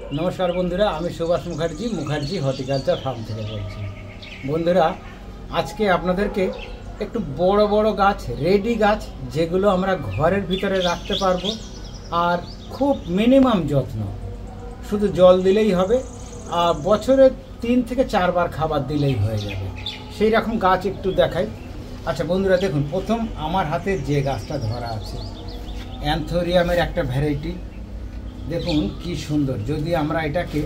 नमस्कार बंधुरा आमी सुभाष मुखार्जी मुखार्जी हर्टिकालचार फार्म থেকে বলছি। বন্ধুরা আজকে আপনাদেরকে একটু বড় বড় গাছ রেডি গাছ যেগুলো আমরা ঘরের ভিতরে রাখতে পারবো আর খুব মিনিমাম যত্ন, শুধু জল দিলেই হবে আর বছরে 3 থেকে 4 বার খাবার দিলেই হয়ে যাবে, সেই রকম গাছ একটু দেখাই। আচ্ছা বন্ধুরা দেখুন, প্রথম আমার হাতে যে গাছটা ধরা আছে অ্যান্থোরিয়ামের একটা ভ্যারাইটি, দেখুন কি সুন্দর। যদি আমরা এটাকে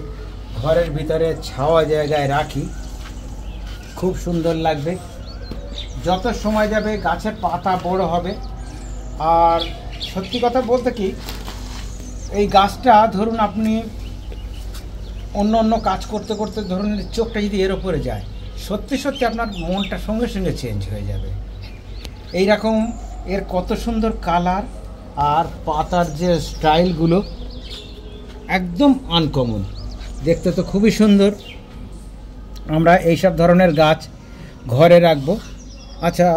ঘরের ভিতরে ছাওয়া জায়গায় রাখি খুব সুন্দর লাগবে, যত সময় যাবে গাছের পাতা বড় হবে। আর সত্যি কথা বলতে কি, এই গাছটা ধরুন আপনি অন্য অন্য কাজ করতে করতে ধরুন চোখটা যদি এর ওপরে যায়, সত্যি সত্যি আপনার মনটা সঙ্গে সঙ্গে চেঞ্জ হয়ে যাবে। এই রকম এর কত সুন্দর কালার আর পাতার যে স্টাইলগুলো একদম আনকমন, দেখতে তো খুবই সুন্দর। আমরা এইসব ধরনের গাছ ঘরে রাখবো। আচ্ছা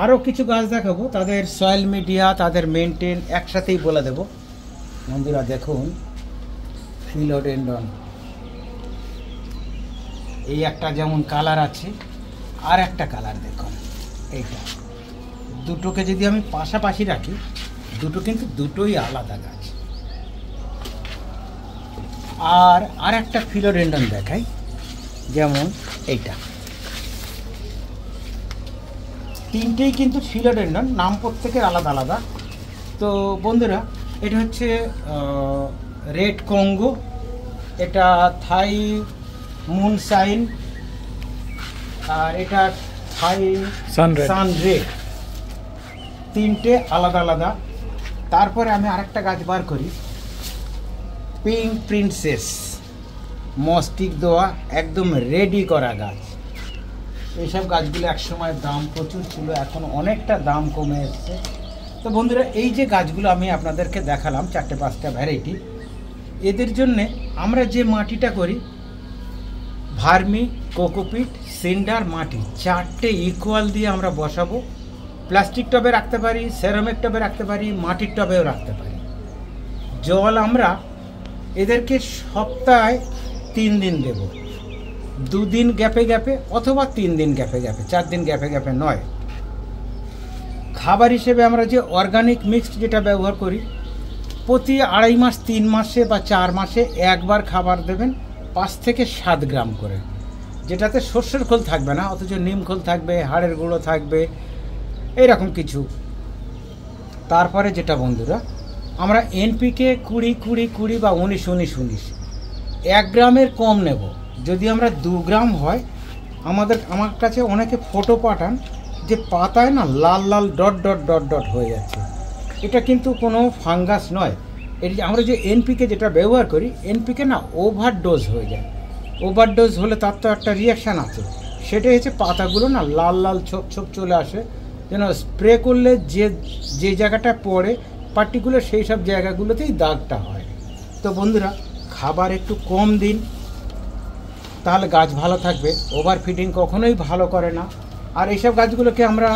আরও কিছু গাছ দেখাবো, তাদের সয়েল মিডিয়া তাদের মেনটেন একসাথেই বলে দেব। বন্ধুরা দেখুন ফিলোডেন্ড্রন, এই একটা যেমন কালার আছে, আর একটা কালার দেখুন এইটা, দুটোকে যদি আমি পাশাপাশি রাখি দুটো কিন্তু দুটোই আলাদা গাছ। আর একটা ফিলোডেন্ড্রন দেখাই, যেমন এইটা, তিনটেই কিন্তু ফিলোডেন্ড্রন, নাম প্রত্যেকের আলাদা আলাদা। তো বন্ধুরা এটা হচ্ছে রেড কঙ্গো, এটা থাই মুনশাইন, আর এটা থাই সানরেড, তিনটে আলাদা আলাদা। তারপরে আমি আরেকটা গাছ বার করি, পিঙ্ক প্রিন্সেস, মস্টিক দেওয়া একদম রেডি করা গাছ। এইসব গাছগুলো একসময় দাম প্রচুর ছিল, এখন অনেকটা দাম কমে এসছে। তো বন্ধুরা এই যে গাছগুলো আমি আপনাদেরকে দেখালাম 4-5টা ভ্যারাইটি, এদের জন্যে আমরা যে মাটিটা করি ভার্মি, কোকোপিট, সিন্ডার মাটি, 4টে ইকুয়াল দিয়ে আমরা বসাবো। প্লাস্টিক টবে রাখতে পারি, সেরামিক টবে রাখতে পারি, মাটির টবেও রাখতে পারি। জল আমরা এদেরকে সপ্তাহে 3 দিন দেব, 2 দিন গ্যাপে গ্যাপে অথবা 3 দিন গ্যাপে গ্যাপে, 4 দিন গ্যাপে গ্যাপে নয়। খাবার হিসেবে আমরা যে অর্গানিক মিক্সড যেটা ব্যবহার করি, প্রতি 2.5 মাস 3 মাসে বা 4 মাসে একবার খাবার দেবেন 5 থেকে 7 গ্রাম করে, যেটাতে সর্ষের খোল থাকবে না অথচ নিম খোল থাকবে, হাড়ের গুঁড়ো থাকবে, এইরকম কিছু। তারপরে যেটা বন্ধুরা আমরা এনপিকে 20-20-20 বা 19-19-19 1 গ্রামের কম নেব। যদি আমরা 2 গ্রাম হয়, আমার কাছে অনেকে ফটো পাঠান যে পাতায় না লাল লাল ডট ডট ডট ডট হয়ে যাচ্ছে, এটা কিন্তু কোনো ফাঙ্গাস নয়। এটি আমরা যে এনপিকে যেটা ব্যবহার করি, এনপিকে না ওভারডোজ হয়ে যায়। ওভারডোজ হলে তার তো একটা রিয়াকশান আছে, সেটাই হচ্ছে পাতাগুলো না লাল লাল ছোপ ছোপ চলে আসে, যেন স্প্রে করলে যে জায়গাটা পড়ে পার্টিকুলার সেই সব জায়গাগুলোতেই দাগটা হয়। তো বন্ধুরা খাবার একটু কম দিন, তাহলে গাছ ভালো থাকবে। ওভার ফিডিং কখনোই ভালো করে না। আর এইসব গাছগুলোকে আমরা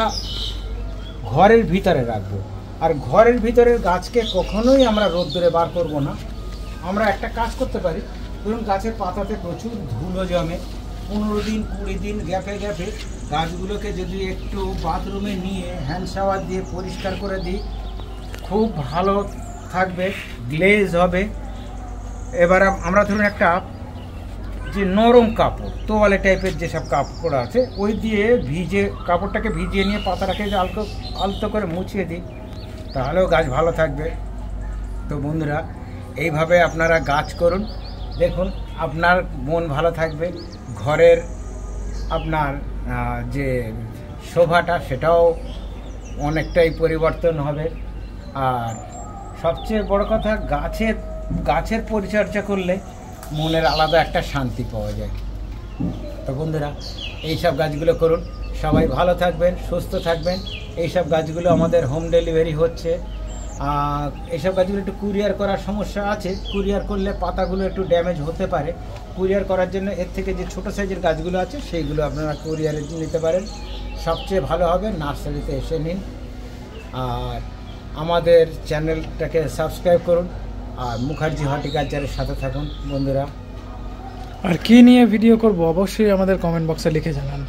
ঘরের ভিতরে রাখবো, আর ঘরের ভিতরের গাছকে কখনোই আমরা রোদ্দুরে বার করব না। আমরা একটা কাজ করতে পারি, ধরুন গাছের পাতাতে প্রচুর ধুলো জমে, 15 দিন 20 দিন গ্যাপে গ্যাপে গাছগুলোকে যদি একটু বাথরুমে নিয়ে হ্যান্ড শাওয়ার দিয়ে পরিষ্কার করে দিই, খুব ভালো থাকবে, গ্লেজ হবে। এবার আমরা ধরুন একটা যে নরম কাপড়, তোয়ালে টাইপের যেসব কাপড় আছে, ওই দিয়ে কাপড়টাকে ভিজিয়ে নিয়ে পাতাটাকে আলতো করে মুছিয়ে দিই, তাহলেও গাছ ভালো থাকবে। তো বন্ধুরা এইভাবে আপনারা গাছ করুন, দেখুন আপনার মন ভালো থাকবে, ঘরের আপনার যে শোভাটা সেটাও অনেকটাই পরিবর্তন হবে। আর সবচেয়ে বড় কথা, গাছের পরিচর্যা করলে মনের আলাদা একটা শান্তি পাওয়া যায়। তো বন্ধুরা এইসব গাছগুলো করুন, সবাই ভালো থাকবেন, সুস্থ থাকবেন। এইসব গাছগুলো আমাদের হোম ডেলিভারি হচ্ছে। এইসব গাছগুলো একটু কুরিয়ার করার সমস্যা আছে, কুরিয়ার করলে পাতাগুলো একটু ড্যামেজ হতে পারে। কুরিয়ার করার জন্য এর থেকে যে ছোটো সাইজের গাছগুলো আছে সেইগুলো আপনারা কুরিয়ারে নিতে পারেন, সবচেয়ে ভালো হবে। নার্সারিতে এসে নিন। আর আমাদের চ্যানেলটাকে সাবস্ক্রাইব করুন, আর মুখার্জি হর্টিকালচারের সাথে থাকুন বন্ধুরা। আর কি নিয়ে ভিডিও করব অবশ্যই আমাদের কমেন্ট বক্সে লিখে জানান।